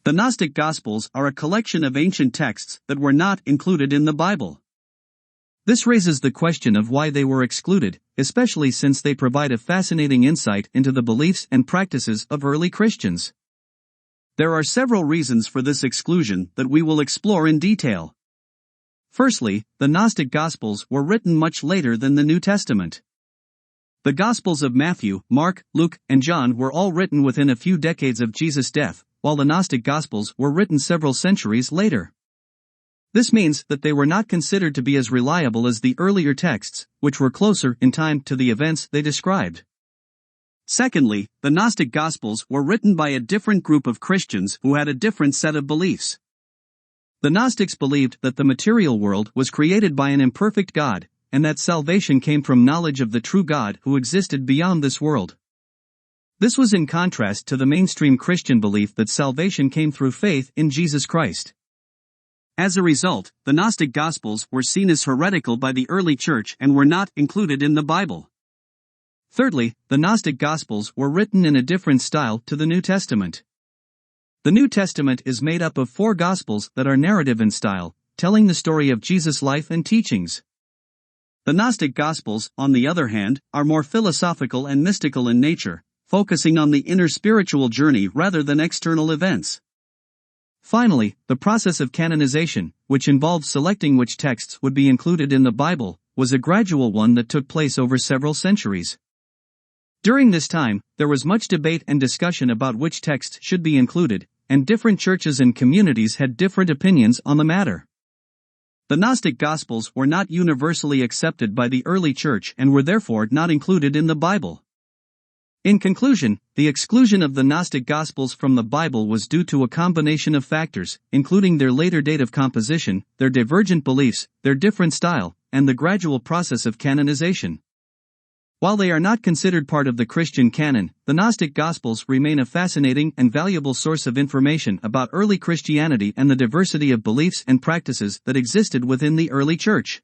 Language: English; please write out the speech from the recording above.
The Gnostic Gospels are a collection of ancient texts that were not included in the Bible. This raises the question of why they were excluded, especially since they provide a fascinating insight into the beliefs and practices of early Christians. There are several reasons for this exclusion that we will explore in detail. Firstly, the Gnostic Gospels were written much later than the New Testament. The Gospels of Matthew, Mark, Luke, and John were all written within a few decades of Jesus' death, while the Gnostic Gospels were written several centuries later. This means that they were not considered to be as reliable as the earlier texts, which were closer in time to the events they described. Secondly, the Gnostic Gospels were written by a different group of Christians who had a different set of beliefs. The Gnostics believed that the material world was created by an imperfect God, and that salvation came from knowledge of the true God who existed beyond this world. This was in contrast to the mainstream Christian belief that salvation came through faith in Jesus Christ. As a result, the Gnostic Gospels were seen as heretical by the early church and were not included in the Bible. Thirdly, the Gnostic Gospels were written in a different style to the New Testament. The New Testament is made up of 4 Gospels that are narrative in style, telling the story of Jesus' life and teachings. The Gnostic Gospels, on the other hand, are more philosophical and mystical in nature, focusing on the inner spiritual journey rather than external events. Finally, the process of canonization, which involved selecting which texts would be included in the Bible, was a gradual one that took place over several centuries. During this time, there was much debate and discussion about which texts should be included, and different churches and communities had different opinions on the matter. The Gnostic Gospels were not universally accepted by the early church and were therefore not included in the Bible. In conclusion, the exclusion of the Gnostic Gospels from the Bible was due to a combination of factors, including their later date of composition, their divergent beliefs, their different style, and the gradual process of canonization. While they are not considered part of the Christian canon, the Gnostic Gospels remain a fascinating and valuable source of information about early Christianity and the diversity of beliefs and practices that existed within the early church.